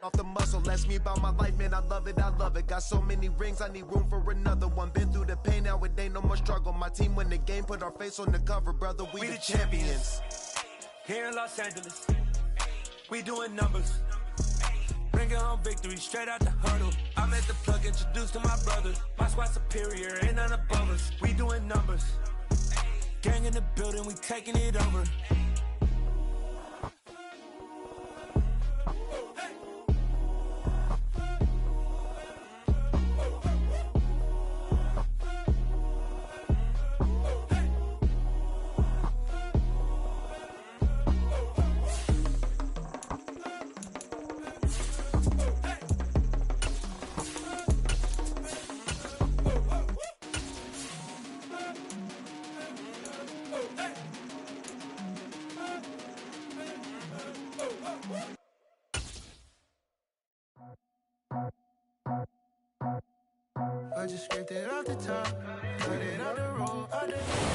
Off the muscle, ask me about my life, man, I love it, I love it. Got so many rings, I need room for another one. Been through the pain, now it ain't no more struggle. My team win the game, put our face on the cover, brother, we the champions. Here in Los Angeles, we doing numbers. Bringing home victory straight out the huddle. I'm at the plug, introduced to my brothers. My squad superior, ain't none above us. We doing numbers. Gang in the building, we taking it over.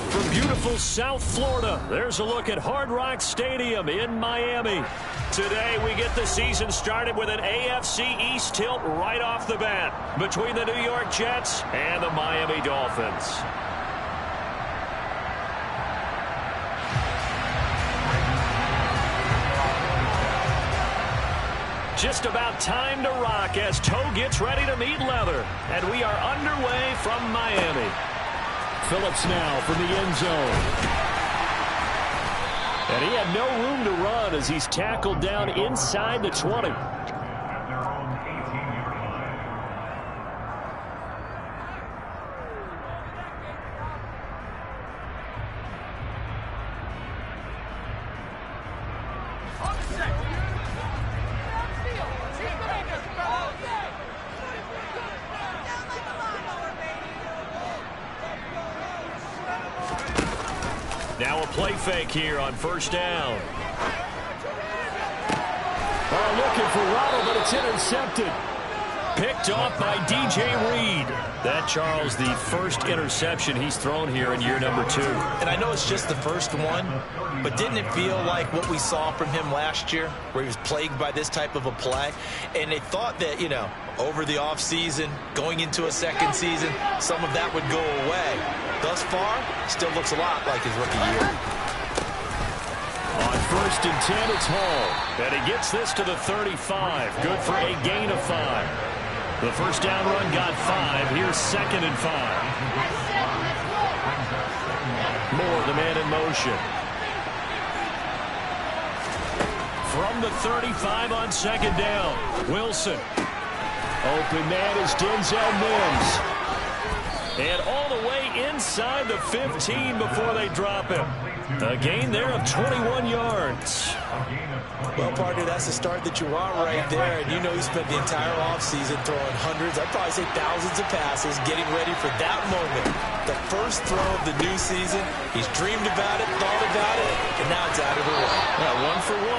From beautiful South Florida, there's a look at Hard Rock Stadium in Miami. Today, we get the season started with an AFC East tilt right off the bat between the New York Jets and the Miami Dolphins. Just about time to rock as Toe gets ready to meet leather. And we are underway from Miami. Phillips now from the end zone. And he had no room to run as he's tackled down inside the 20. Now a play fake here on first down. Looking for Waddle, but it's intercepted. Picked off by DJ Reed. That, Charles, the first interception he's thrown here in year number 2. And I know it's just the first one, but didn't it feel like what we saw from him last year, where he was plagued by this type of a play? And they thought that, you know, over the offseason, going into a second season, some of that would go away. Thus far, still looks a lot like his rookie year. On first and 10, it's Hall. And he gets this to the 35. Good for a gain of 5. The first down run got 5. Here's second and 5. Moore, the man in motion. From the 35 on second down. Wilson. Open man is Denzel Mims. And all the way inside the 15 before they drop him. A gain there of 21 yards. Well, partner, that's the start that you want right there. And you know he spent the entire offseason throwing hundreds, I'd probably say thousands of passes, getting ready for that moment. The first throw of the new season. He's dreamed about it, thought about it, and now it's out of the way. Yeah, 1 for 1.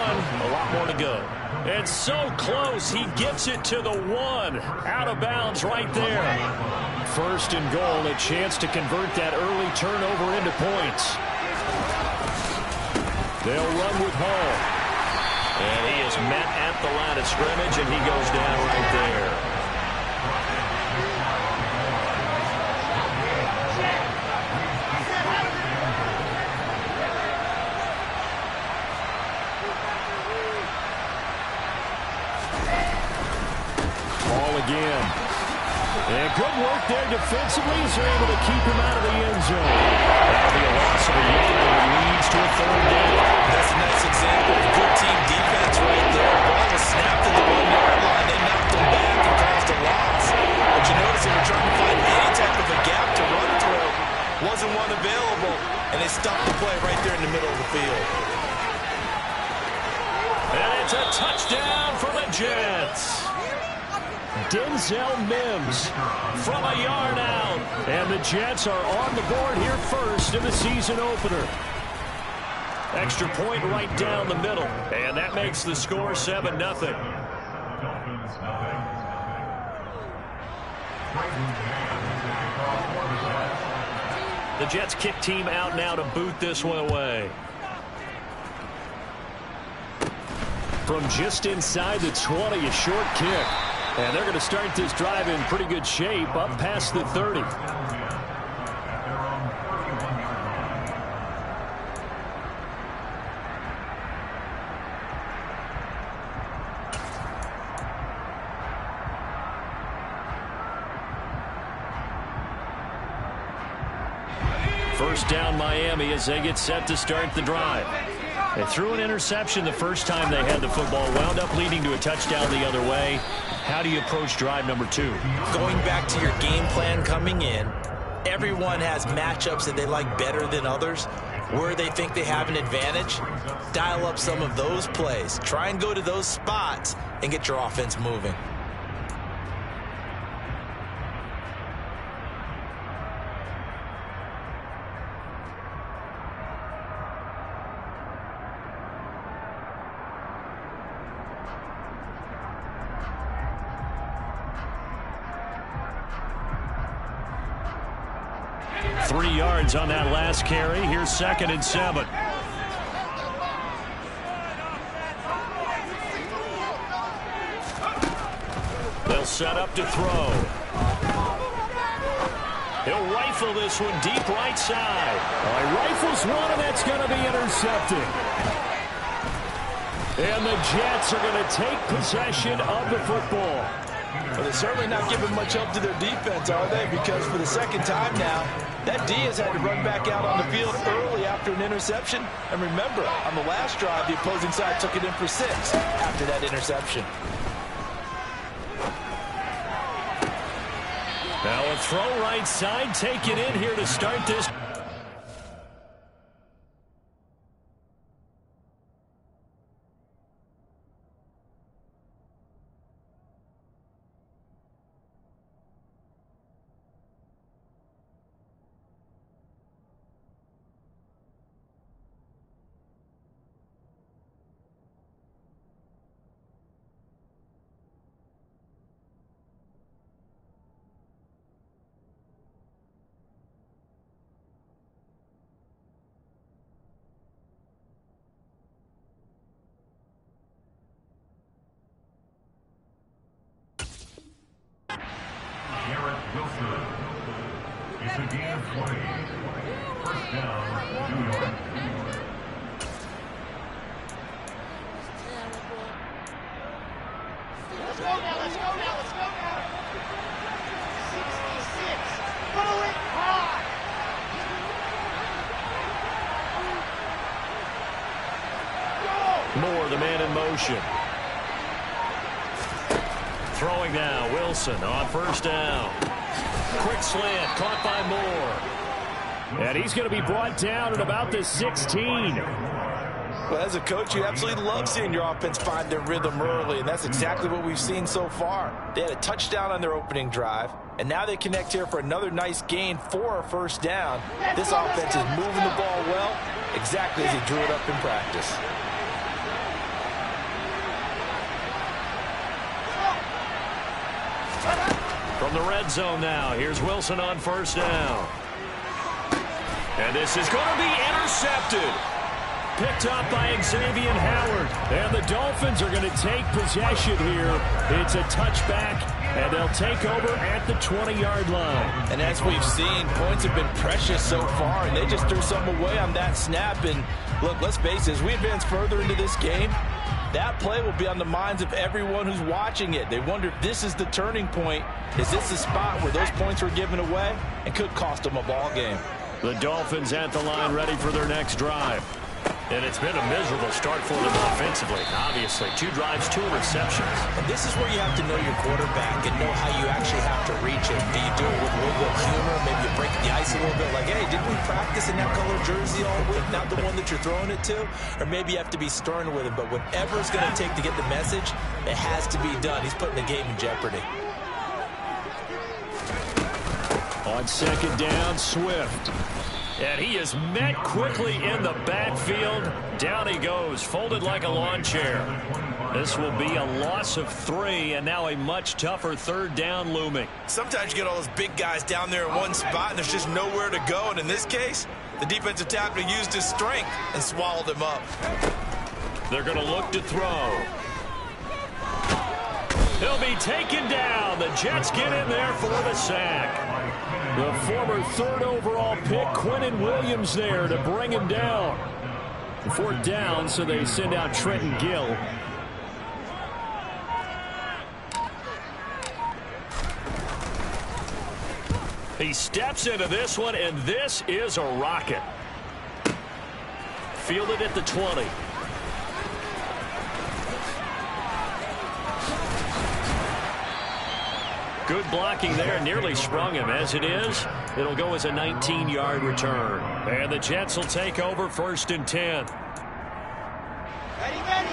A lot more to go. And so close, he gets it to the 1. Out of bounds right there. First and goal, a chance to convert that early turnover into points. They'll run with Hall. And he is met at the line of scrimmage, and he goes down right there. Hall again. And good work there defensively as they're able to keep him out of the end zone. That'll be a loss of a yard and leads to a third down. That's a nice example of good team defense right there. Ball was snapped at the 1-yard line. They knocked him back and caused a loss. But you notice they were trying to find any type of a gap to run through. Wasn't one available, and they stopped the play right there in the middle of the field. And it's a touchdown for the Jets. Denzel Mims from a yard out. And the Jets are on the board here first in the season opener. Extra point right down the middle. And that makes the score 7-0. The Jets kick team out now to boot this one away. from just inside the 20, a short kick. And they're going to start this drive in pretty good shape, up past the 30. First down Miami as they get set to start the drive. They threw an interception the first time they had the football, wound up leading to a touchdown the other way. How do you approach drive number 2? Going back to your game plan coming in, everyone has matchups that they like better than others. Where they think they have an advantage, dial up some of those plays. Try and go to those spots and get your offense moving. On that last carry. Here's 2nd and 7. They'll set up to throw. He'll rifle this one deep right side. He rifles one, and that's going to be intercepted. And the Jets are going to take possession of the football. Well, they're certainly not giving much help to their defense, are they? Because for the second time now, that D has had to run back out on the field early after an interception. And remember, on the last drive, the opposing side took it in for 6 after that interception. Now a throw right side, take it in here to start this. Moore, the man in motion. Throwing now, Wilson on first down. Quick slant, caught by Moore. And he's going to be brought down at about the 16. Well, as a coach, you absolutely love seeing your offense find their rhythm early, and that's exactly what we've seen so far. They had a touchdown on their opening drive, and now they connect here for another nice gain for a first down. This offense is moving the ball well, exactly as he drew it up in practice. From the red zone now, here's Wilson on first down. And this is going to be intercepted. Picked up by Xavier Howard. And the Dolphins are going to take possession here. It's a touchback, and they'll take over at the 20-yard line. And as we've seen, points have been precious so far, and they just threw some away on that snap. And look, let's face it, as we advance further into this game, that play will be on the minds of everyone who's watching it. They wonder if this is the turning point. Is this the spot where those points were given away and could cost them a ball game? The Dolphins at the line ready for their next drive. And it's been a miserable start for them offensively. Obviously, 2 drives, 2 receptions. And this is where you have to know your quarterback and know how you actually have to reach him. Do you do it with a little bit of humor? Maybe you break the ice a little bit like, hey, didn't we practice in that color jersey all week? Not the one that you're throwing it to? Or maybe you have to be stern with him. But whatever it's going to take to get the message, it has to be done. He's putting the game in jeopardy. On second down, Swift. And he is met quickly in the backfield. Down he goes, folded like a lawn chair. This will be a loss of 3, and now a much tougher third down looming. Sometimes you get all those big guys down there in one spot, and there's just nowhere to go. And in this case, the defensive tackle used his strength and swallowed him up. They're going to look to throw. He'll be taken down. The Jets get in there for the sack. The former 3rd overall pick, Quinnen Williams, there to bring him down. 4th down, so they send out Trenton Gill. He steps into this one, and this is a rocket. Fielded at the 20. Good blocking there, nearly sprung him. As it is, it'll go as a 19-yard return. And the Jets will take over 1st and 10.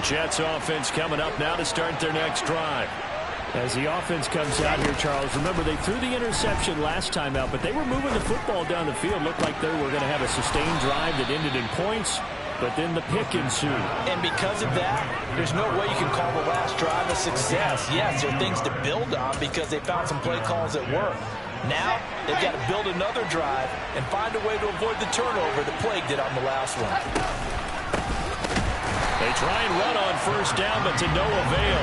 Jets offense coming up now to start their next drive. As the offense comes out here, Charles, remember they threw the interception last time out, but they were moving the football down the field. Looked like they were going to have a sustained drive that ended in points, but then the pick ensued. And because of that, there's no way you can call the last drive a success. Yes, there are things to build on because they found some play calls that work. Now, they've got to build another drive and find a way to avoid the turnover that plagued it on the last one. They try and run on 1st down, but to no avail.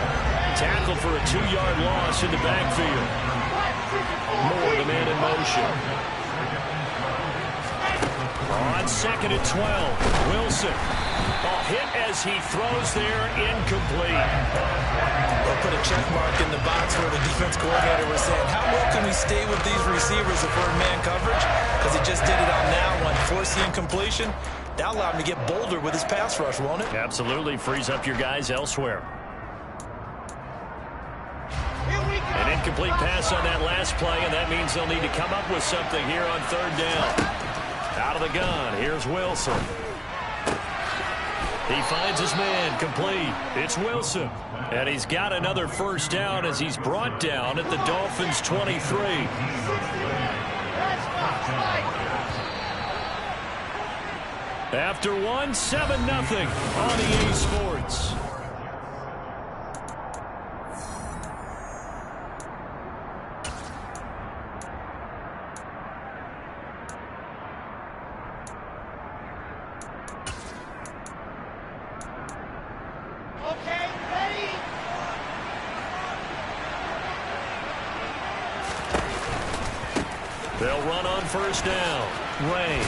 Tackle for a 2-yard loss in the backfield. Moore, the man in motion. On 2nd and 12, Wilson. A hit as he throws there, incomplete. They'll put a check mark in the box where the defense coordinator was saying, how well can we stay with these receivers if we're in man coverage? Because he just did it on that one, forcing incompletion. That allowed him to get bolder with his pass rush, won't it? Absolutely, frees up your guys elsewhere. An incomplete pass on that last play, and that means they'll need to come up with something here on 3rd down. Out of the gun, here's Wilson. He finds his man, complete. It's Wilson. And he's got another 1st down as he's brought down at the Dolphins' 23. After one, 7-0 on EA Sports. They'll run on 1st down. Ray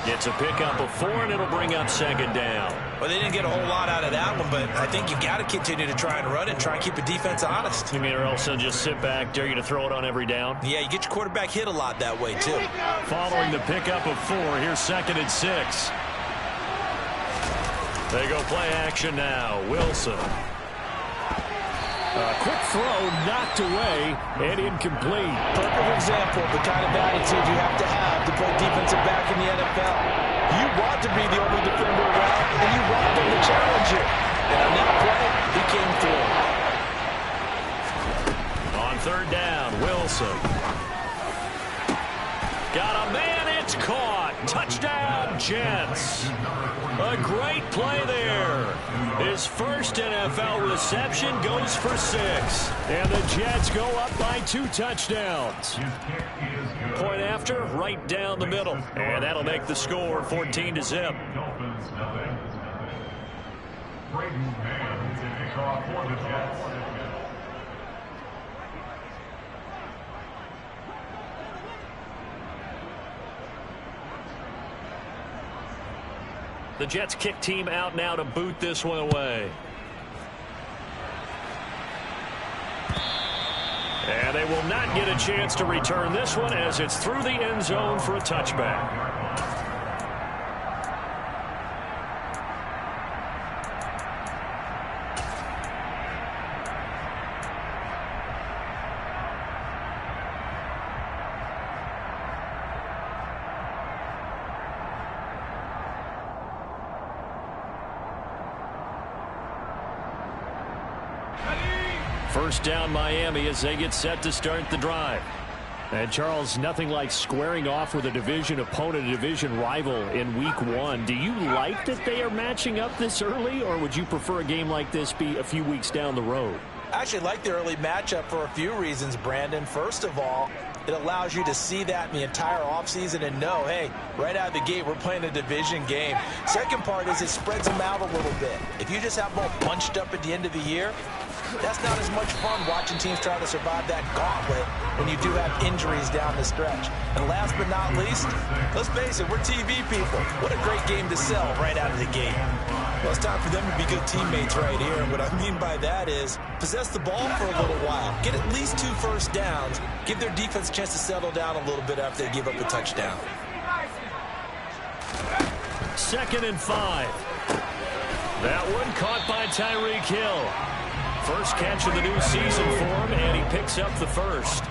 gets a pickup of 4, and it'll bring up 2nd down. Well, they didn't get a whole lot out of that one, but I think you've got to continue to try and run it and try and keep the defense honest. You mean, or else they'll just sit back, dare you to throw it on every down? Yeah, you get your quarterback hit a lot that way, too. Following the pickup of 4, here's 2nd and 6. They go play action now. Wilson. A quick throw knocked away and incomplete. Perfect example of the kind of attitude you have to play defensive back in the NFL. You want to be the only defender around, and you want them to challenge you. And on that play, he came through. On 3rd down, Wilson. Got a man, it's caught. Touchdown, Jets. A great play there. His first NFL reception goes for 6. And the Jets go up by 2 touchdowns. Point after, right down the middle. And that'll make the score 14-0. The Jets kick team out now to boot this one away. And they will not get a chance to return this one as it's through the end zone for a touchback. First down Miami as they get set to start the drive. And Charles, nothing like squaring off with a division opponent, a division rival in week 1. Do you like that they are matching up this early, or would you prefer a game like this be a few weeks down the road? I actually like the early matchup for a few reasons, Brandon. First of all, it allows you to see that in the entire offseason and know, hey, right out of the gate, we're playing a division game. Second part is it spreads them out a little bit. If you just have them all bunched up at the end of the year, that's not as much fun watching teams try to survive that gauntlet when you do have injuries down the stretch. And last but not least, let's face it, we're TV people. What a great game to sell right out of the gate. Well, it's time for them to be good teammates right here. And what I mean by that is possess the ball for a little while. Get at least 2 first downs. Give their defense a chance to settle down a little bit after they give up a touchdown. 2nd and 5. That one caught by Tyreek Hill. First catch of the new season for him, and he picks up the first.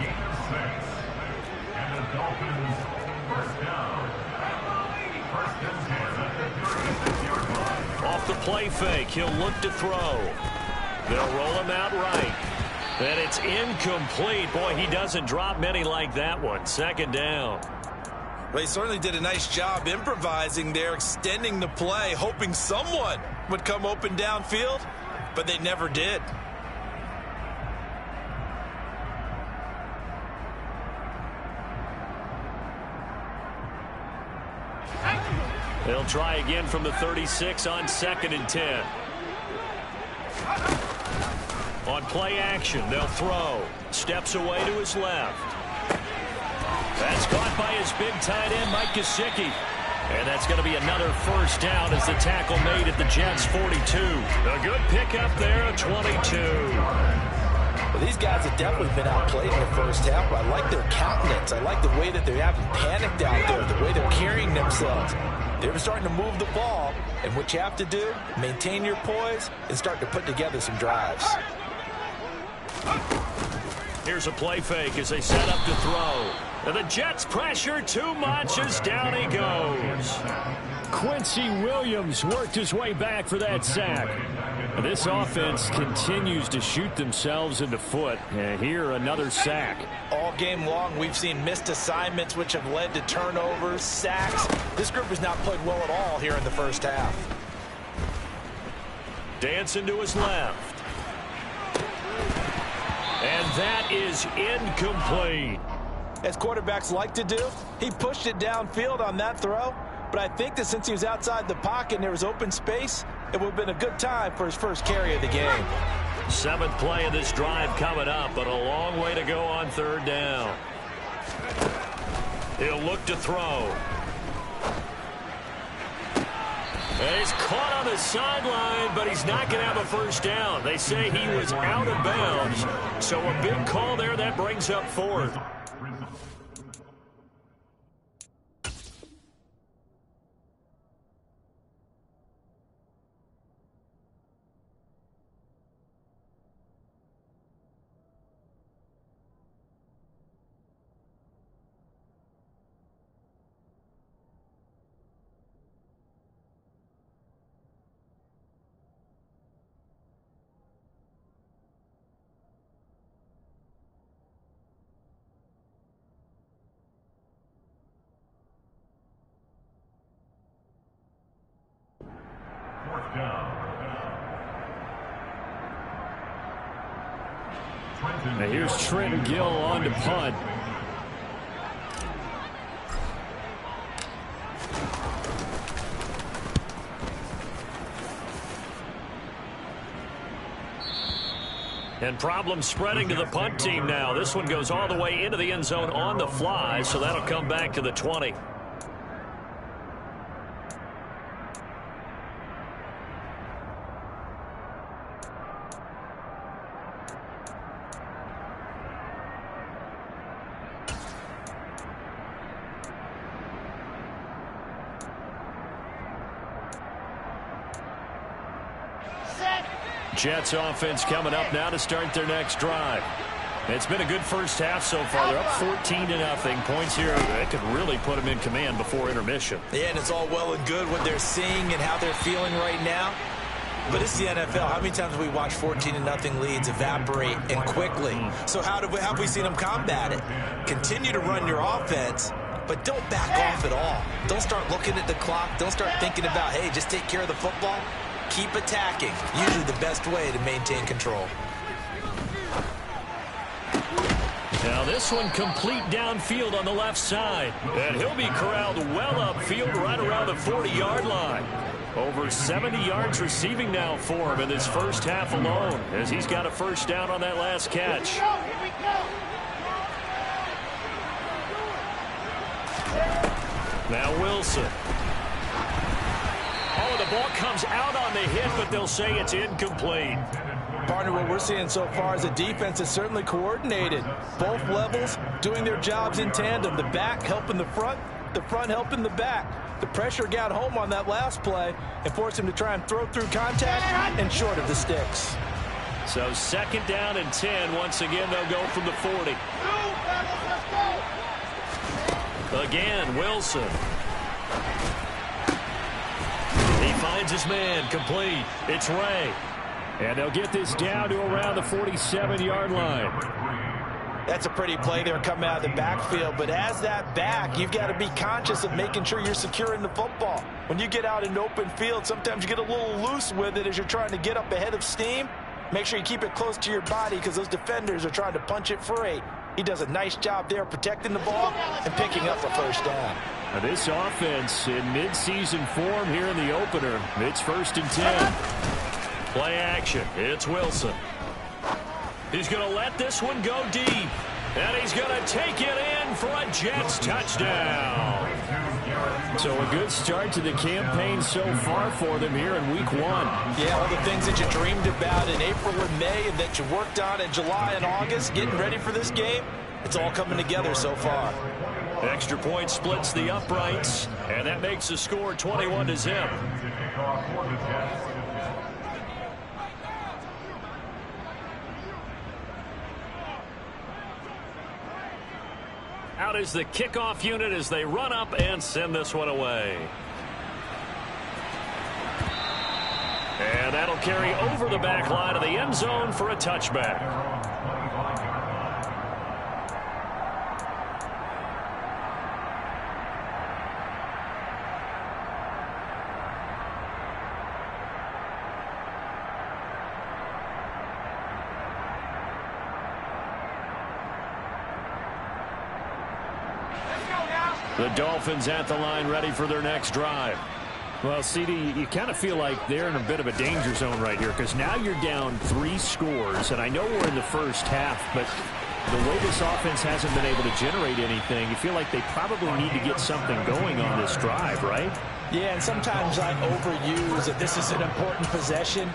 Off the play fake, he'll look to throw. They'll roll him out right. And it's incomplete. Boy, he doesn't drop many like that one. 2nd down. Well, he certainly did a nice job improvising there, extending the play, hoping someone would come open downfield, but they never did. They'll try again from the 36 on 2nd and 10. On play action, they'll throw. Steps away to his left. That's caught by his big tight end, Mike Gesicki. And that's going to be another first down as the tackle made at the Jets' 42. A good pickup there at 22. Well, these guys have definitely been outplayed in the first half. I like their countenance. I like the way that they haven't panicked out there, the way they're carrying themselves. They're starting to move the ball, and what you have to do, maintain your poise and start to put together some drives. Here's a play fake as they set up to throw. And the Jets pressure too much as down he goes. Quincy Williams worked his way back for that sack. This offense continues to shoot themselves in the foot. And here, another sack. All game long, we've seen missed assignments, which have led to turnovers, sacks. This group has not played well at all here in the first half. Dancing to his left. And that is incomplete. As quarterbacks like to do, he pushed it downfield on that throw. But I think that since he was outside the pocket and there was open space, it would have been a good time for his first carry of the game. 7th play of this drive coming up, but a long way to go on 3rd down. He'll look to throw. And he's caught on the sideline, but he's not going to have a first down. They say he was out of bounds. So a big call there that brings up 4th. Now here's Trenton Gill on to punt. And problems spreading to the punt team now. This one goes all the way into the end zone on the fly, so that'll come back to the 20. Jets offense coming up now to start their next drive. It's been a good first half so far. They're up 14-0. Points here that could really put them in command before intermission. Yeah, and it's all well and good what they're seeing and how they're feeling right now. But it's the NFL. How many times have we watched 14-0 leads evaporate and quickly? So how have we seen them combat it? Continue to run your offense, but don't back off at all. Don't start looking at the clock. Don't start thinking about, hey, just take care of the football. Keep attacking. Usually the best way to maintain control. Now this one complete downfield on the left side. And he'll be corralled well upfield right around the 40-yard line. Over 70 yards receiving now for him in this first half alone, as he's got a first down on that last catch. Now Wilson. Oh, the ball comes out on the hit, but they'll say it's incomplete. Partner, what we're seeing so far is a defense is certainly coordinated. Both levels doing their jobs in tandem. The back helping the front helping the back. The pressure got home on that last play and forced him to try and throw through contact and short of the sticks. So second down and 10. Once again, they'll go from the 40. Again, Wilson. He finds his man, complete. It's Ray. And they'll get this down to around the 47-yard line. That's a pretty play there coming out of the backfield. But as that back, you've got to be conscious of making sure you're securing the football. When you get out in open field, sometimes you get a little loose with it as you're trying to get up ahead of steam. Make sure you keep it close to your body because those defenders are trying to punch it free. He does a nice job there protecting the ball and picking up a first down. Now this offense in midseason form here in the opener. It's 1st and 10. Play action. It's Wilson. He's going to let this one go deep. And he's going to take it in for a Jets touchdown. So a good start to the campaign so far for them here in week 1. Yeah, all the things that you dreamed about in April and May and that you worked on in July and August, getting ready for this game, it's all coming together so far. Extra point splits the uprights, and that makes the score 21-0. Out is the kickoff unit as they run up and send this one away. And that'll carry over the back line of the end zone for a touchback. The Dolphins at the line ready for their next drive. Well, CD, you kind of feel like they're in a bit of a danger zone right here because now you're down 3 scores, and I know we're in the first half, but the way this offense hasn't been able to generate anything, you feel like they probably need to get something going on this drive, right? Yeah, and sometimes I overuse that this is an important possession,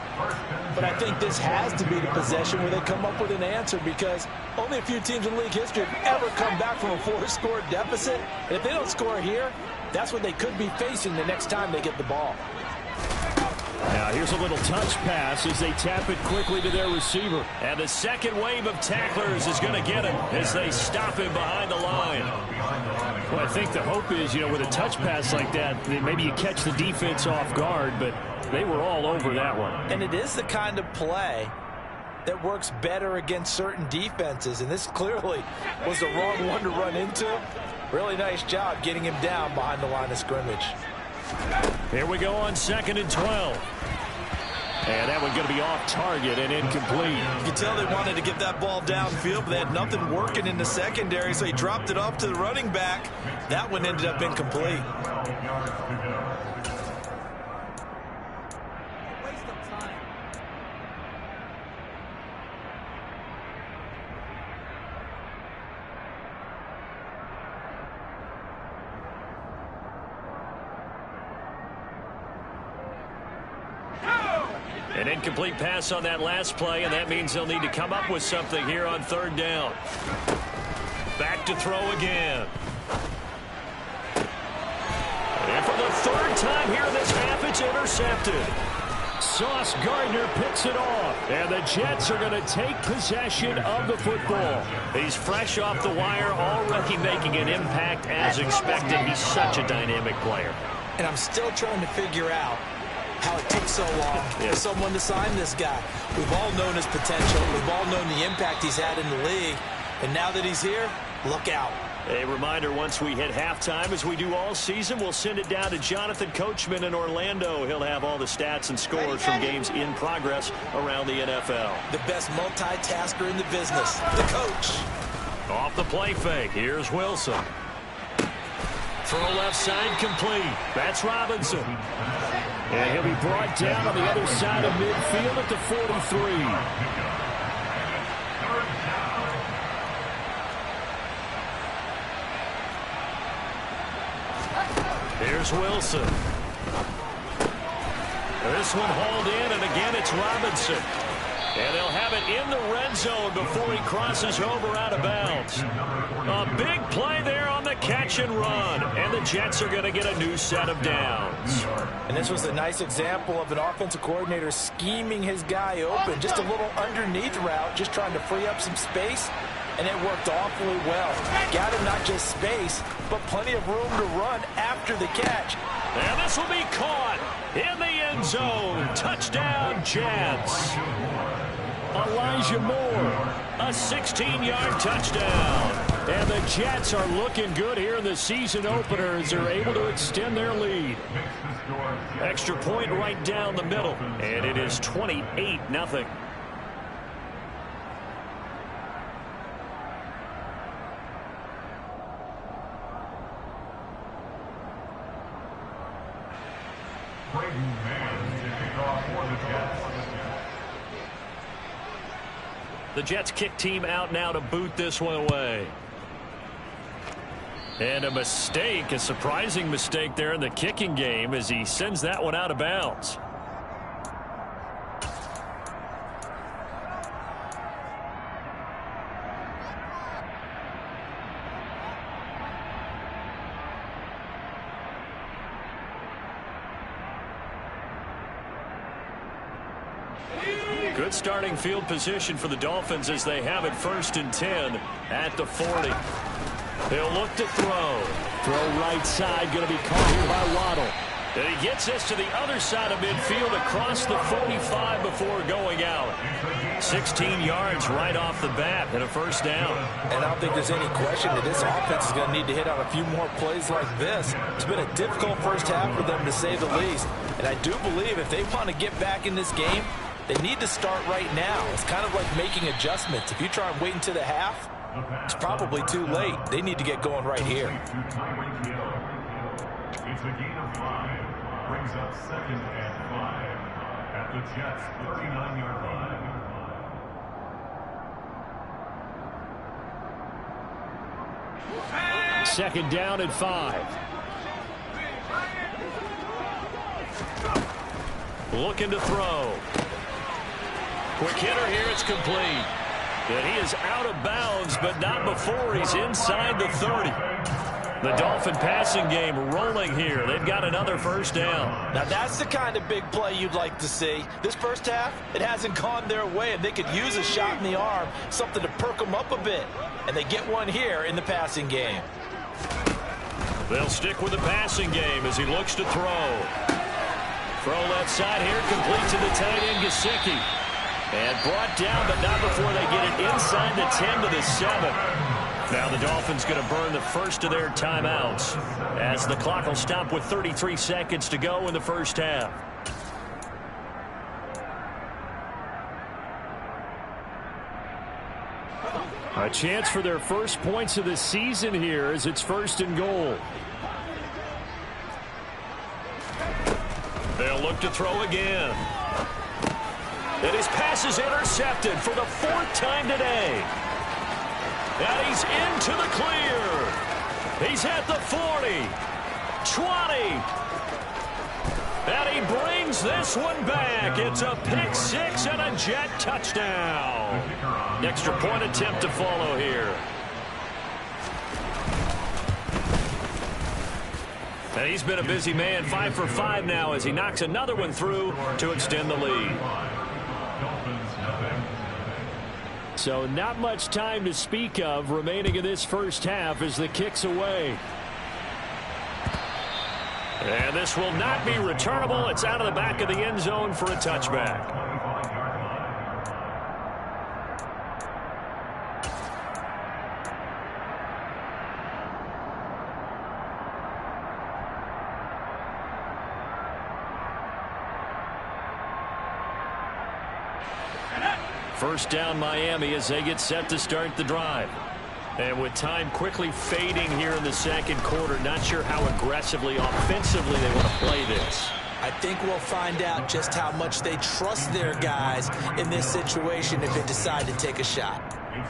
but I think this has to be the possession where they come up with an answer because only a few teams in league history have ever come back from a 4-score deficit. And if they don't score here, that's what they could be facing the next time they get the ball. Now here's a little touch pass as they tap it quickly to their receiver. And the second wave of tacklers is going to get him as they stop him behind the line. Well, I think the hope is, with a touch pass like that, maybe you catch the defense off guard, but they were all over that one. And it is the kind of play that works better against certain defenses, and this clearly was the wrong one to run into. Really nice job getting him down behind the line of scrimmage. Here we go on 2nd and 12. And that one going to be off target and incomplete. You can tell they wanted to get that ball downfield, but they had nothing working in the secondary, so he dropped it off to the running back. That one ended up incomplete. An incomplete pass on that last play, and that means they'll need to come up with something here on 3rd down. Back to throw again. And for the 3rd time here in this half, it's intercepted. Sauce Gardner picks it off, and the Jets are going to take possession of the football. He's fresh off the wire, already making an impact as expected. He's such a dynamic player. And I'm still trying to figure out how it took so long for someone to sign this guy. We've all known his potential. We've all known the impact he's had in the league. And now that he's here, look out. A reminder, once we hit halftime, as we do all season, we'll send it down to Jonathan Coachman in Orlando. He'll have all the stats and scores from games in progress around the NFL. The best multitasker in the business, the coach. Off the play fake. Here's Wilson. Throw left side complete. That's Robinson. And he'll be brought down on the other side of midfield at the 43. Here's Wilson. This one hauled in, and again it's Robinson. And they'll have it in the red zone before he crosses over out of bounds. A big play there on the catch and run. And the Jets are going to get a new set of downs. And this was a nice example of an offensive coordinator scheming his guy open. Just a little underneath route, just trying to free up some space. And it worked awfully well. Got him not just space, but plenty of room to run after the catch. And this will be caught in the end zone. Touchdown, Jets. Elijah Moore, a 16-yard touchdown. And the Jets are looking good here in the season opener as they're able to extend their lead. Extra point right down the middle. And it is 28-0. The Jets kick team out now to boot this one away. And a mistake, a surprising mistake there in the kicking game as he sends that one out of bounds. Good starting field position for the Dolphins as they have it 1st and 10 at the 40. They'll look to throw. Throw right side, going to be caught here by Waddle. And he gets this to the other side of midfield across the 45 before going out. 16 yards right off the bat and a 1st down. And I don't think there's any question that this offense is going to need to hit on a few more plays like this. It's been a difficult first half for them, to say the least. And I do believe if they want to get back in this game, they need to start right now. It's kind of like making adjustments. If you try and wait until the half, it's probably too late. They need to get going right here. It's a gain of 5. Brings up 2nd and 5 at the Jets' 39-yard line. 2nd down and 5. Looking to throw. Quick hitter here, it's complete. And he is out of bounds, but not before he's inside the 30. The Dolphin passing game rolling here. They've got another 1st down. Now that's the kind of big play you'd like to see. This first half, it hasn't gone their way, and they could use a shot in the arm, something to perk them up a bit. And they get one here in the passing game. They'll stick with the passing game as he looks to throw. Throw left side here, complete to the tight end, Gesicki. And brought down, but not before they get it inside the 10 to the 7. Now the Dolphins going to burn the first of their timeouts as the clock will stop with 33 seconds to go in the first half. A chance for their first points of the season here as it's 1st and goal. They'll look to throw again. And his pass is intercepted for the 4th time today. And he's into the clear. He's at the 40, 20. And he brings this one back. It's a pick 6 and a Jet touchdown. Extra point attempt to follow here. And he's been a busy man, 5 for 5 now as he knocks another one through to extend the lead. So not much time to speak of remaining in this first half as the kick's away. And this will not be returnable. It's out of the back of the end zone for a touchback. First down Miami as they get set to start the drive. And with time quickly fading here in the second quarter, not sure how aggressively, offensively they want to play this. I think we'll find out just how much they trust their guys in this situation if they decide to take a shot.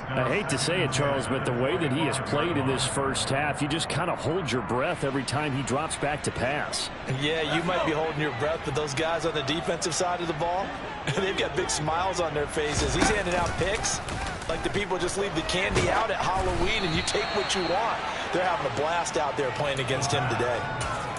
I hate to say it, Charles, but the way that he has played in this first half, you just kind of hold your breath every time he drops back to pass. Yeah, you might be holding your breath, but those guys on the defensive side of the ball, they've got big smiles on their faces. He's handing out picks like the people just leave the candy out at Halloween and you take what you want. They're having a blast out there playing against him today.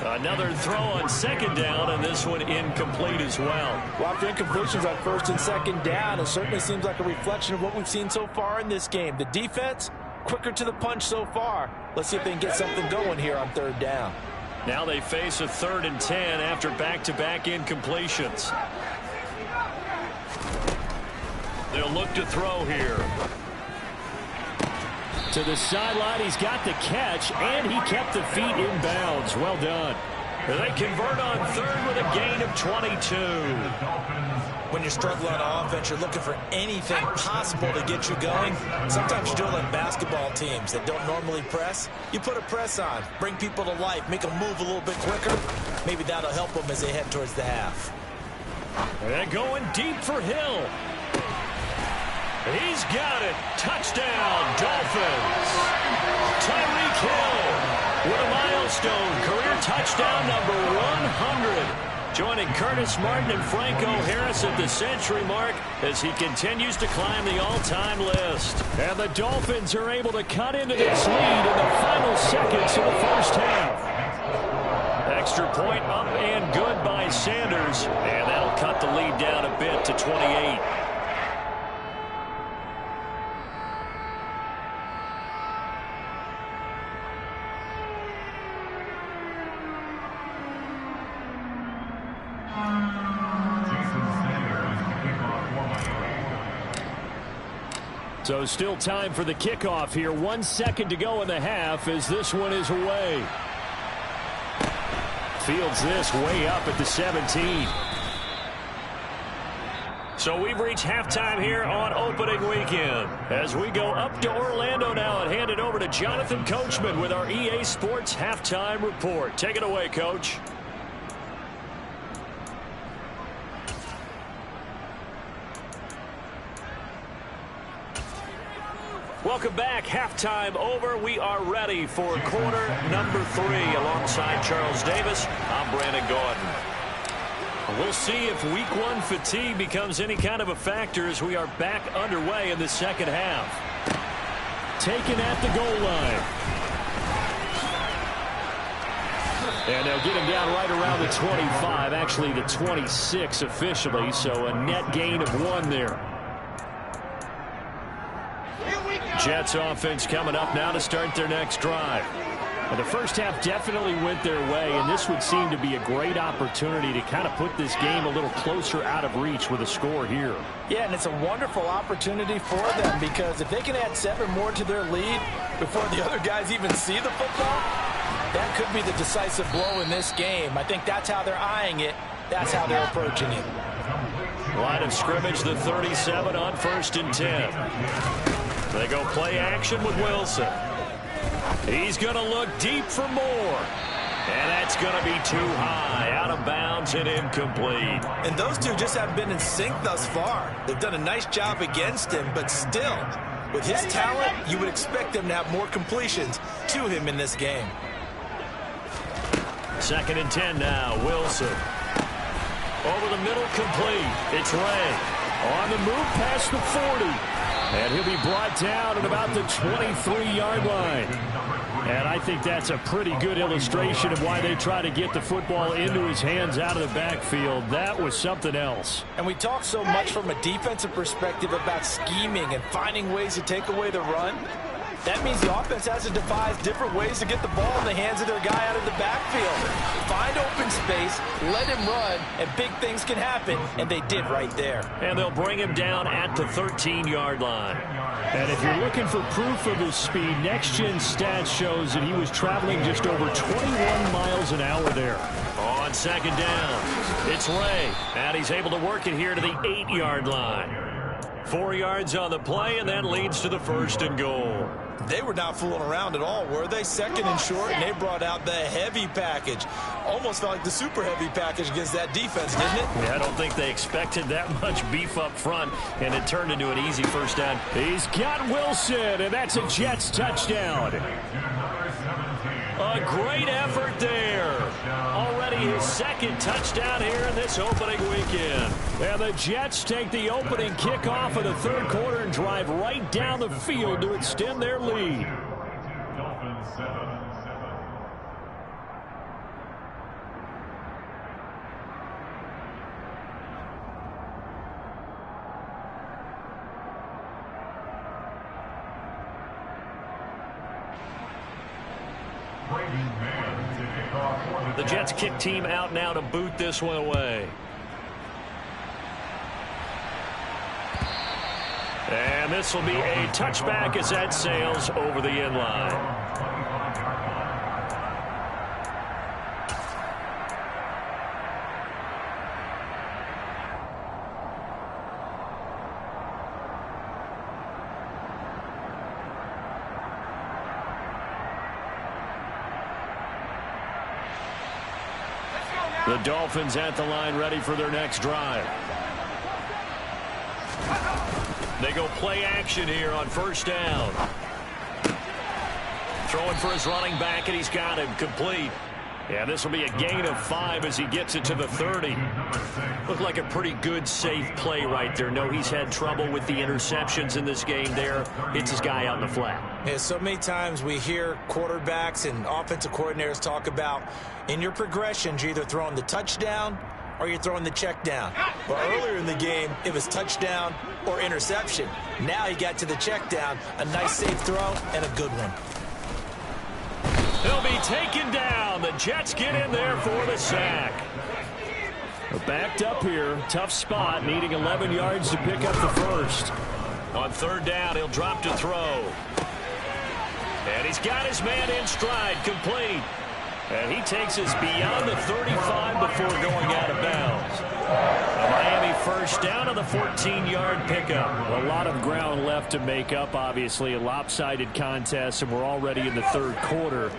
Another throw on second down, and this one incomplete as well. Well, after incompletions on first and second down, it certainly seems like a reflection of what we've seen so far in this game. The defense, quicker to the punch so far. Let's see if they can get something going here on third down. Now they face a 3rd and 10 after back-to-back incompletions. They'll look to throw here. To the sideline, he's got the catch, and he kept the feet in bounds. Well done. They convert on 3rd with a gain of 22. When you're struggling on offense, you're looking for anything possible to get you going. Sometimes you do it like basketball teams that don't normally press. You put a press on, bring people to life, make them move a little bit quicker. Maybe that'll help them as they head towards the half. They're going deep for Hill. He's got it. Touchdown, Dolphins. Tyreek Hill with a milestone career touchdown number 100. Joining Curtis Martin and Franco Harris at the century mark as he continues to climb the all-time list. And the Dolphins are able to cut into this lead in the final seconds of the first half. Extra point up and good by Sanders. And that'll cut the lead down a bit to 28. So still time for the kickoff here. 1 second to go in the half as this one is away. Fields this way up at the 17. So we've reached halftime here on opening weekend. As we go up to Orlando now and hand it over to Jonathan Coachman with our EA Sports Halftime Report. Take it away, Coach. Welcome back. Halftime over. We are ready for quarter number 3. Alongside Charles Davis, I'm Brandon Gordon. We'll see if week 1 fatigue becomes any kind of a factor as we are back underway in the second half. Taken at the goal line. And they'll get him down right around the 25, actually the 26 officially, so a net gain of 1 there. Jets offense coming up now to start their next drive. Well, the first half definitely went their way, and this would seem to be a great opportunity to kind of put this game a little closer out of reach with a score here. Yeah, and it's a wonderful opportunity for them because if they can add 7 more to their lead before the other guys even see the football, that could be the decisive blow in this game. I think that's how they're eyeing it. That's how they're approaching it. Line of scrimmage, the 37 on 1st and 10. They go play action with Wilson. He's going to look deep for more. And that's going to be too high, out of bounds and incomplete. And those two just haven't been in sync thus far. They've done a nice job against him, but still, with his talent, you would expect them to have more completions to him in this game. 2nd and 10 now, Wilson. Over the middle, complete. It's Ray. On the move past the 40. And he'll be brought down at about the 23-yard line. And I think that's a pretty good illustration of why they try to get the football into his hands out of the backfield. That was something else. And we talk so much from a defensive perspective about scheming and finding ways to take away the run. That means the offense has to devise different ways to get the ball in the hands of their guy out of the backfield. Find open space, let him run, and big things can happen, and they did right there. And they'll bring him down at the 13-yard line. And if you're looking for proof of his speed, Next Gen Stats shows that he was traveling just over 21 miles an hour there. On 2nd down, it's Ray, and he's able to work it here to the 8-yard line. 4 yards on the play, and that leads to the 1st and goal. They were not fooling around at all, were they? 2nd and short, and they brought out the heavy package. Almost felt like the super heavy package against that defense, didn't it? Yeah, I don't think they expected that much beef up front, and it turned into an easy 1st down. He's got Wilson, and that's a Jets touchdown. A great effort there. Already his 2nd touchdown here in this opening weekend. And the Jets take the opening kickoff of the 3rd quarter and drive right down the field to extend their lead. Dolphins 7. The Jets kick team out now to boot this one away. And this will be a touchback as that sails over the end line. The Dolphins at the line ready for their next drive. They go play action here on 1st down. Throwing for his running back, and he's got him complete. Yeah, this will be a gain of 5 as he gets it to the 30. Looked like a pretty good, safe play right there. No, he's had trouble with the interceptions in this game there. Hits his guy out in the flat. Yeah, so many times we hear quarterbacks and offensive coordinators talk about in your progressions, you're either throwing the touchdown or you're throwing the check down. But earlier in the game, it was touchdown or interception. Now he got to the check down, a nice safe throw and a good one. He'll be taken down. The Jets get in there for the sack. Backed up here. Tough spot. Needing 11 yards to pick up the 1st. On 3rd down, he'll drop to throw. And he's got his man in stride. Complete. And he takes us beyond the 35 before going out of bounds. A Miami 1st down on the 14-yard pickup. A lot of ground left to make up, obviously. A lopsided contest, and we're already in the 3rd quarter.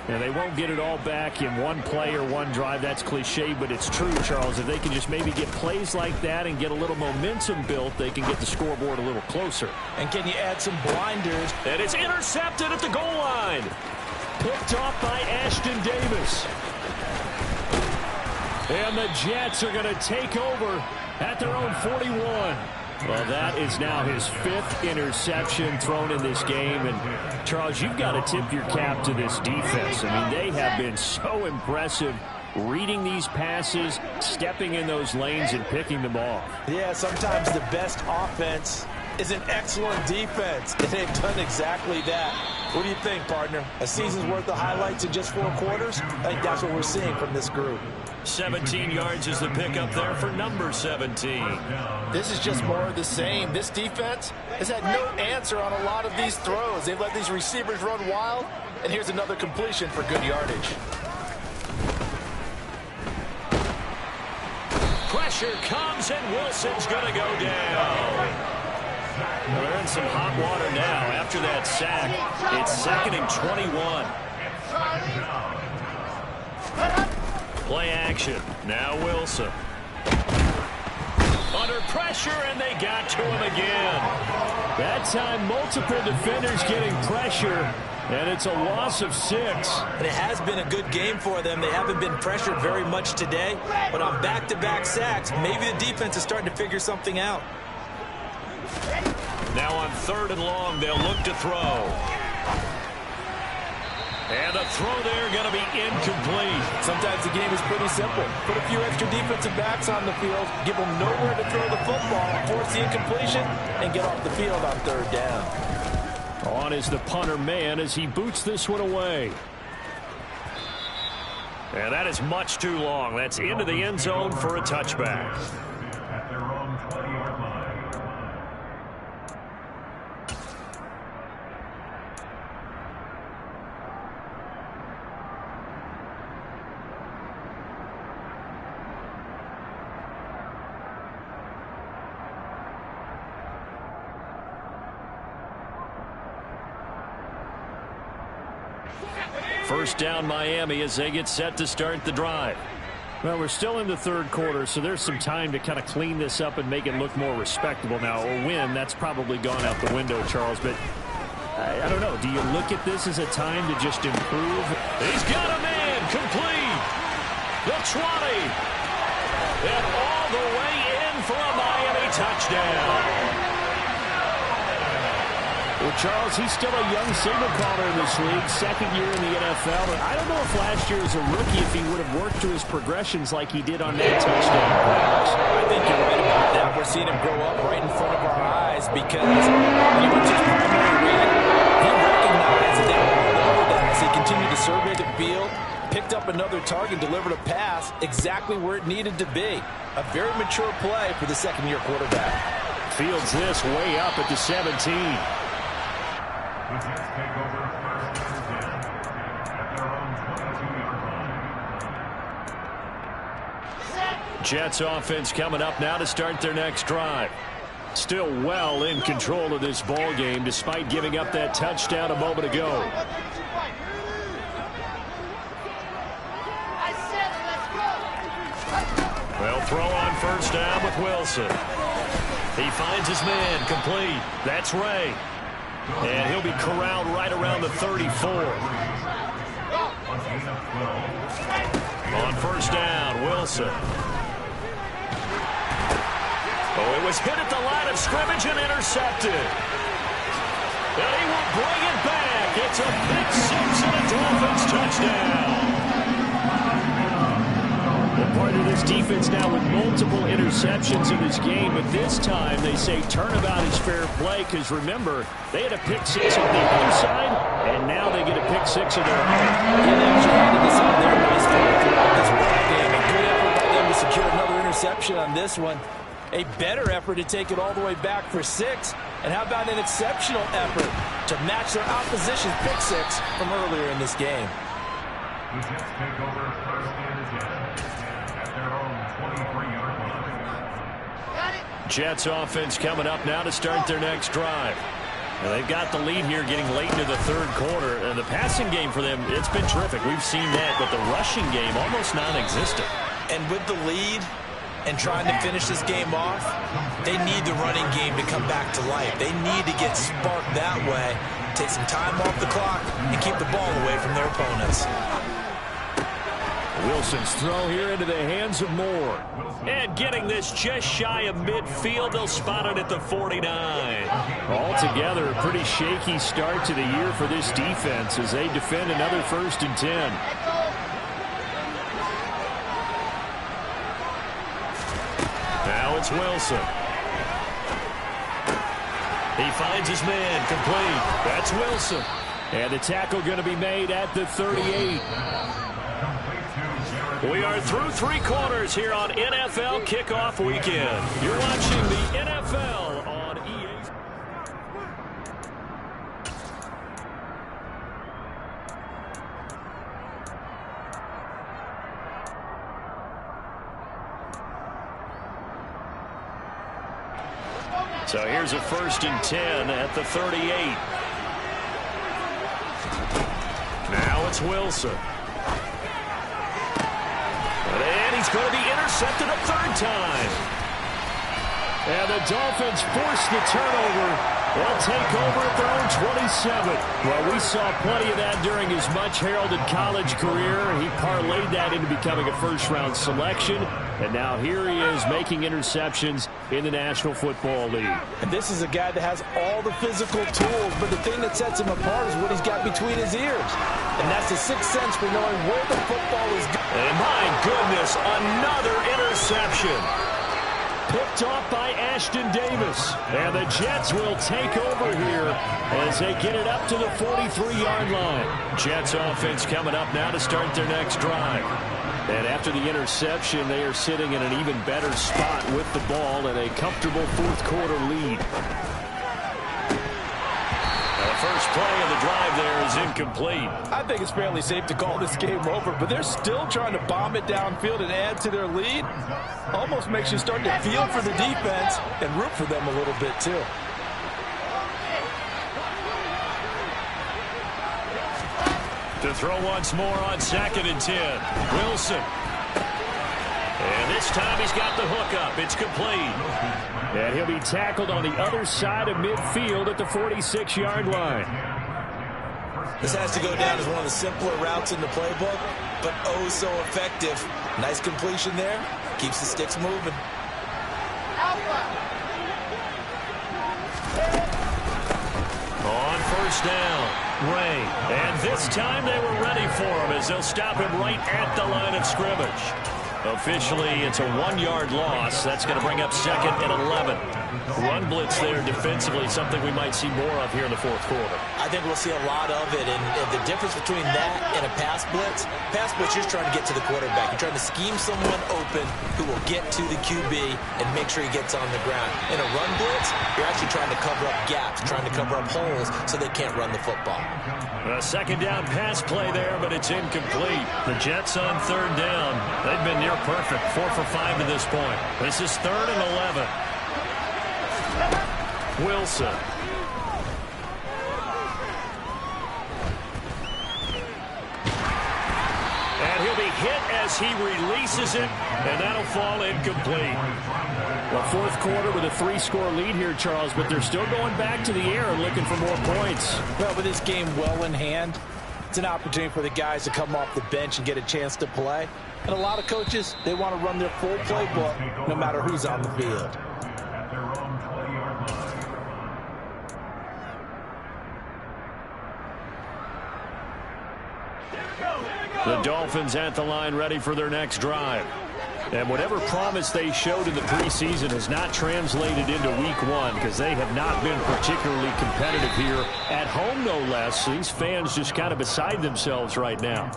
And they won't get it all back in one play or one drive. That's cliche, but it's true, Charles. If they can just maybe get plays like that and get a little momentum built, they can get the scoreboard a little closer. And can you add some blinders? And it's intercepted at the goal line. Picked off by Ashton Davis. And the Jets are going to take over at their own 41. Well, that is now his 5th interception thrown in this game. And, Charles, you've got to tip your cap to this defense. I mean, they have been so impressive reading these passes, stepping in those lanes, and picking them off. Yeah, sometimes the best offense is an excellent defense, and they've done exactly that. What do you think, partner? A season's worth of highlights in just 4 quarters? I think that's what we're seeing from this group. 17 yards is the pickup there for number 17. This is just more of the same. This defense has had no answer on a lot of these throws. They've let these receivers run wild, and here's another completion for good yardage. Pressure comes, and Wilson's going to go down. They're in some hot water now after that sack. It's 2nd and 21. Play action. Now Wilson. Under pressure, and they got to him again. That time, multiple defenders getting pressure, and it's a loss of 6. And it has been a good game for them. They haven't been pressured very much today, but on back-to-back sacks, maybe the defense is starting to figure something out. Now on 3rd and long, they'll look to throw. And the throw there going to be incomplete. Sometimes the game is pretty simple. Put a few extra defensive backs on the field, give them nowhere to throw the football, force the incompletion, and get off the field on 3rd down. On is the punter man as he boots this one away. And that is much too long. That's into the end zone for a touchback. At their own 20-yard line. First down Miami as they get set to start the drive. Well, we're still in the third quarter, so there's some time to kind of clean this up and make it look more respectable. Now, a win, that's probably gone out the window, Charles, but I don't know. Do you look at this as a time to just improve? He's got a man complete. The 20. And all the way in for a Miami touchdown. Well, Charles, he's still a young signal caller in this league, second year in the NFL. But I don't know if last year as a rookie, if he would have worked through his progressions like he did on that touchdown pass. I think you're right about that. We're seeing him grow up right in front of our eyes because when he went to his primary read, he recognized that as he continued to survey the field, picked up another target, delivered a pass exactly where it needed to be. A very mature play for the second-year quarterback. Fields this way up at the 17. The Jets take over first and 10 at their own 22-yard line. Jets offense coming up now to start their next drive. Still well in control of this ball game despite giving up that touchdown a moment ago. Well, throw on first down with Wilson. He finds his man complete. That's Ray. And he'll be corralled right around the 34. On first down, Wilson. Oh, it was hit at the line of scrimmage and intercepted. And he will bring it back. It's a pick six and a Dolphins touchdown. Well, part of this defense now with multiple interceptions in this game, but this time they say turnabout is fair play because remember, they had a pick six on the other side, and now they get a pick six of their own. And they've tried to decide their nice throughout this ball game. A good effort by them to secure another interception on this one. A better effort to take it all the way back for 6. And how about an exceptional effort to match their opposition's pick six from earlier in this game. The Jets take over first and 10 at their own 23-yard line. Jets offense coming up now to start their next drive. Now they've got the lead here getting late into the third quarter. And the passing game for them, it's been terrific. We've seen that, but the rushing game almost non-existent. And with the lead and trying to finish this game off, they need the running game to come back to life. They need to get sparked that way, take some time off the clock, and keep the ball away from their opponents. Wilson's throw here into the hands of Moore. And getting this just shy of midfield, they'll spot it at the 49. Altogether, a pretty shaky start to the year for this defense as they defend another 1st and 10. Now it's Wilson. He finds his man complete. That's Wilson. And the tackle going to be made at the 38. We are through 3 quarters here on NFL Kickoff Weekend. You're watching the NFL on EA. So here's a 1st and 10 at the 38. Now it's Wilson. And he's going to be intercepted a 3rd time. And the Dolphins force the turnover. They'll take over at their own 27. Well, we saw plenty of that during his much-heralded college career. He parlayed that into becoming a first-round selection. And now here he is making interceptions in the National Football League. And this is a guy that has all the physical tools, but the thing that sets him apart is what he's got between his ears. And that's the sixth sense for knowing where the football is going. And my goodness, another interception. Picked off by Ashton Davis. And the Jets will take over here as they get it up to the 43-yard line. Jets offense coming up now to start their next drive. And after the interception, they are sitting in an even better spot with the ball and a comfortable 4th quarter lead. Now the first play of the drive there is incomplete. I think it's fairly safe to call this game over, but they're still trying to bomb it downfield and add to their lead. Almost makes you start to feel for the defense and root for them a little bit too. To throw once more on 2nd and 10. Wilson. And this time he's got the hook up. It's complete. And he'll be tackled on the other side of midfield at the 46-yard line. This has to go down as one of the simpler routes in the playbook, but oh so effective. Nice completion there. Keeps the sticks moving. On 1st down, Ray. And this time they were ready for him as they'll stop him right at the line of scrimmage. Officially, it's a 1-yard loss. That's going to bring up 2nd and 11. Run blitz there defensively, something we might see more of here in the 4th quarter. I think we'll see a lot of it, and the difference between that and a pass blitz, you're just trying to get to the quarterback. You're trying to scheme someone open who will get to the QB and make sure he gets on the ground. In a run blitz, you're actually trying to cover up gaps, trying to cover up holes so they can't run the football. A 2nd down pass play there, but it's incomplete. The Jets on 3rd down. They've been near perfect, 4 for 5 to this point. This is 3rd and 11. Wilson. And he'll be hit as he releases it, and that'll fall incomplete. Well, 4th quarter with a 3-score lead here, Charles, but they're still going back to the air and looking for more points. Well, with this game well in hand, it's an opportunity for the guys to come off the bench and get a chance to play. And a lot of coaches, they want to run their full playbook no matter who's on the field. At their own 20-yard line. The Dolphins at the line ready for their next drive. And whatever promise they showed in the preseason has not translated into week 1 because they have not been particularly competitive here at home, no less. So these fans just kind of beside themselves right now.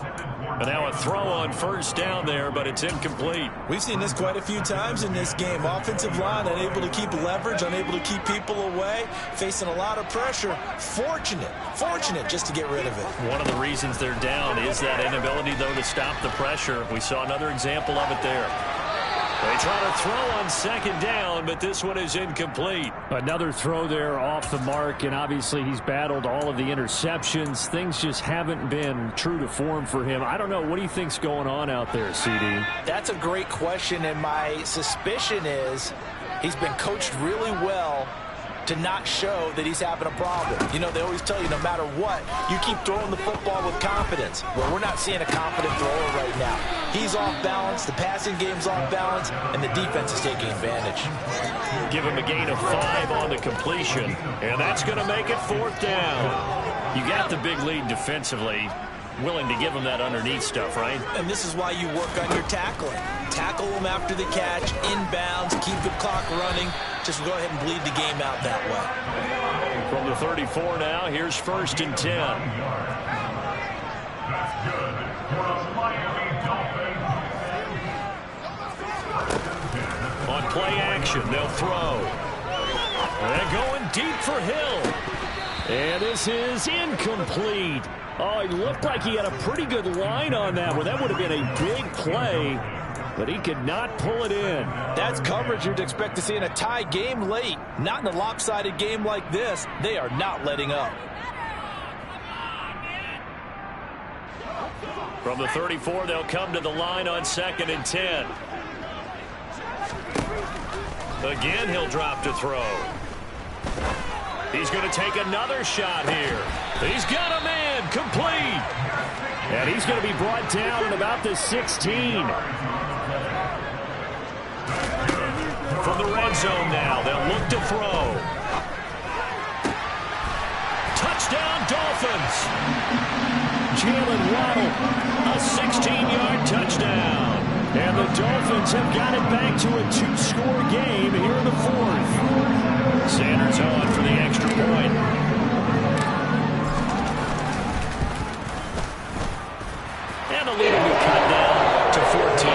And now a throw on 1st down there, but it's incomplete. We've seen this quite a few times in this game. Offensive line unable to keep leverage, unable to keep people away, facing a lot of pressure. Fortunate just to get rid of it. One of the reasons they're down is that inability, though, to stop the pressure. We saw another example of it there. They try to throw on 2nd down, but this one is incomplete. Another throw there off the mark, and obviously he's battled all of the interceptions. Things just haven't been true to form for him. I don't know. What do you think's going on out there, CD? That's a great question, and my suspicion is he's been coached really well to not show that he's having a problem. You know, they always tell you no matter what, you keep throwing the football with confidence. Well, we're not seeing a confident thrower right now. He's off balance, the passing game's off balance, and the defense is taking advantage. Give him a gain of 5 on the completion, and that's going to make it 4th down. You got the big lead defensively. Willing to give him that underneath stuff, right? And this is why you work on your tackling. Tackle them after the catch, inbounds, keep the clock running. Just go ahead and bleed the game out that way. From the 34 now, here's 1st and 10. That's good for the Miami Dolphins. On play action, they'll throw. They're going deep for Hill. And this is incomplete. Oh, it looked like he had a pretty good line on that one. That would have been a big play, but he could not pull it in. That's coverage you'd expect to see in a tie game late. Not in a lopsided game like this. They are not letting up. From the 34, they'll come to the line on 2nd and 10. Again, he'll drop to throw. He's going to take another shot here. He's got a man, complete. And he's going to be brought down at about the 16. From the red zone now, they'll look to throw. Touchdown, Dolphins. Jalen Waddle, a 16-yard touchdown. And the Dolphins have got it back to a 2-score game here in the 4th. Sanders on for the extra point. And a lead will be cut down to 14.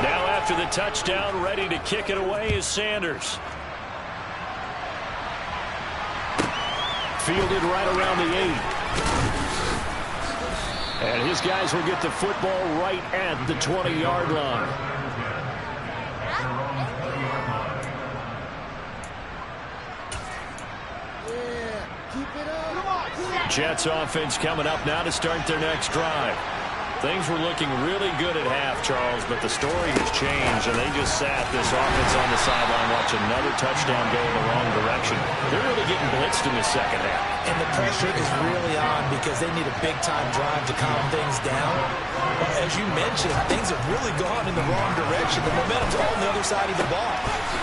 Now after the touchdown, ready to kick it away is Sanders. Fielded right around the 8. And his guys will get the football right at the 20-yard line. Jets offense coming up now to start their next drive. Things were looking really good at half, Charles, but the story has changed, and they just sat this offense on the sideline, watch another touchdown go in the wrong direction. They're really getting blitzed in the second half. And the pressure is really on because they need a big-time drive to calm things down. But as you mentioned, things have really gone in the wrong direction. The momentum's all on the other side of the ball.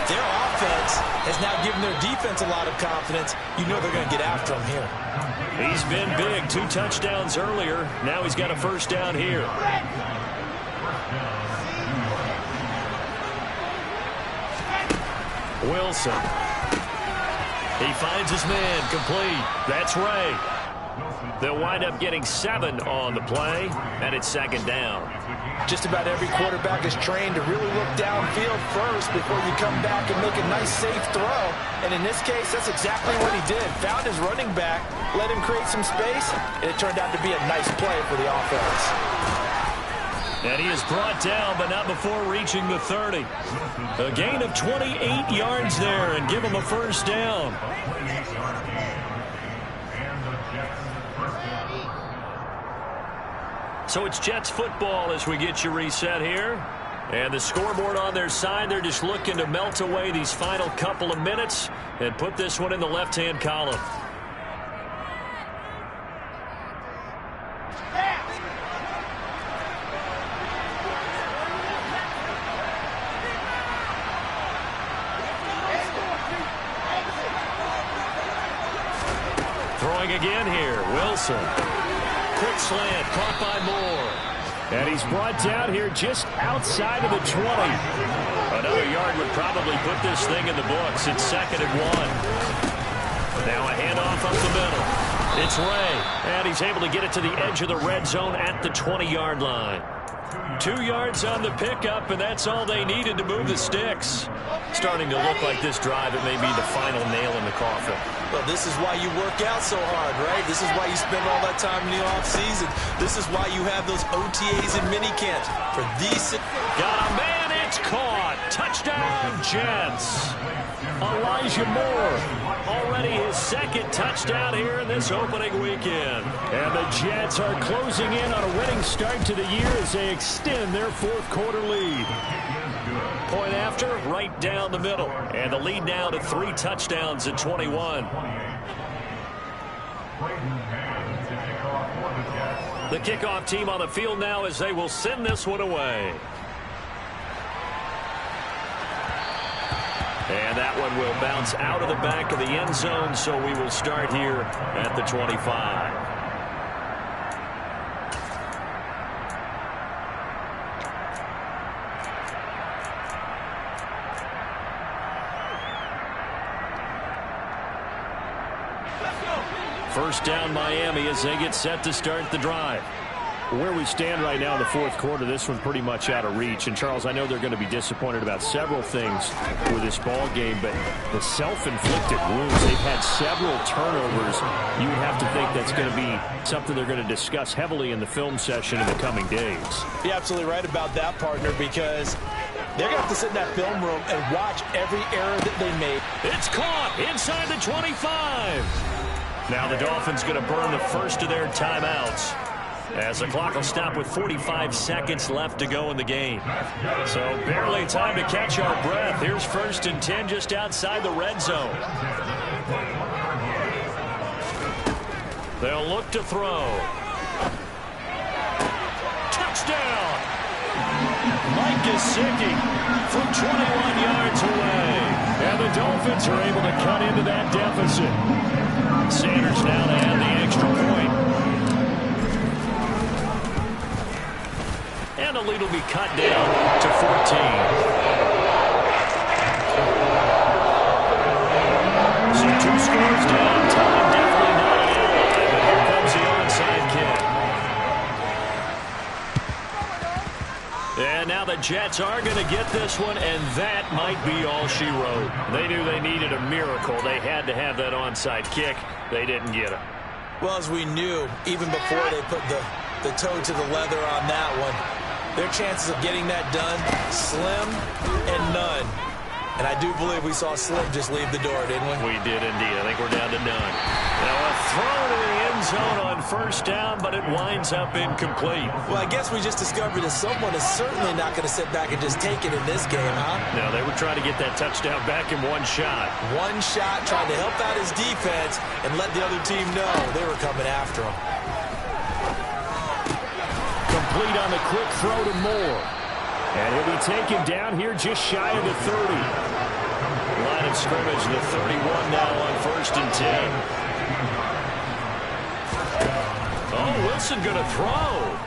Their offense has now given their defense a lot of confidence. You know they're going to get after them here. He's been big. 2 touchdowns earlier. Now he's got a first down here. Wilson. He finds his man complete. That's Ray. They'll wind up getting 7 on the play, and it's second down. Just about every quarterback is trained to really look downfield first before you come back and make a nice, safe throw. And in this case, that's exactly what he did. Found his running back, let him create some space, and it turned out to be a nice play for the offense. And he is brought down, but not before reaching the 30. A gain of 28 yards there, and give him a first down. So it's Jets football as we get you reset here. And the scoreboard on their side, they're just looking to melt away these final couple of minutes and put this one in the left-hand column. Throwing again here, Wilson. Quick slant, caught by Moore. And he's brought down here just outside of the 20. Another yard would probably put this thing in the books. It's 2nd and 1. Now a handoff up the middle. It's Ray. And he's able to get it to the edge of the red zone at the 20-yard line. 2 yards on the pickup, and that's all they needed to move the sticks. Starting to look like this drive, it may be the final nail in the coffin. Well, this is why you work out so hard, right? This is why you spend all that time in the offseason. This is why you have those OTAs and mini camps. For these... Got a man, it's caught. Touchdown, Jets. Elijah Moore, already his 2nd touchdown here in this opening weekend. And the Jets are closing in on a winning start to the year as they extend their 4th quarter lead. Point after, right down the middle. And the lead now to 3 touchdowns at 21. The kickoff team on the field now as they will send this one away. And that one will bounce out of the back of the end zone, so we will start here at the 25. First down Miami as they get set to start the drive. Where we stand right now in the 4th quarter, this one pretty much out of reach. And, Charles, I know they're going to be disappointed about several things with this ball game, but the self-inflicted wounds, they've had several turnovers. You would have to think that's going to be something they're going to discuss heavily in the film session in the coming days. You're absolutely right about that, partner, because they're going to have to sit in that film room and watch every error that they made. It's caught inside the 25. Now the Dolphins going to burn the first of their timeouts, as the clock will stop with 45 seconds left to go in the game. So barely time to catch our breath. Here's 1st and 10 just outside the red zone. They'll look to throw. Touchdown! Mike Gesicki from 21 yards away. And the Dolphins are able to cut into that deficit. Sanders now to add the extra point. And the lead will be cut down to 14. So 2 scores down. Time definitely not an ally. But here comes the onside kick. And now the Jets are going to get this one, and that might be all she wrote. They knew they needed a miracle. They had to have that onside kick. They didn't get it. Well, as we knew, even before they put the toe to the leather on that one, their chances of getting that done, slim and none. And I do believe we saw Slim just leave the door, didn't we? We did indeed. I think we're down to none. Now a throw to the end zone on first down, but it winds up incomplete. Well, I guess we just discovered that someone is certainly not going to sit back and just take it in this game, huh? No, they were trying to get that touchdown back in one shot. One shot, trying to help out his defense and let the other team know they were coming after him. Complete on the quick throw to Moore. And he'll be taken down here just shy of the 30. Line of scrimmage, the 31 now on 1st and 10. Oh, Wilson going to throw.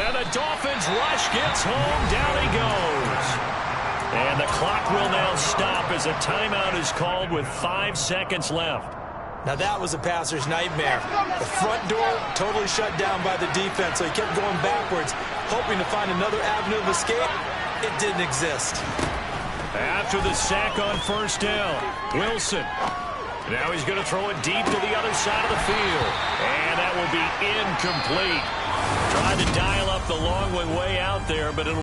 And the Dolphins rush gets home. Down he goes. And the clock will now stop as a timeout is called with 5 seconds left. Now that was a passer's nightmare. The front door totally shut down by the defense, so he kept going backwards, hoping to find another avenue of escape. It didn't exist. After the sack on first down, Wilson. Now he's going to throw it deep to the other side of the field. And that will be incomplete. Tried to dial up the long one way out there, but it'll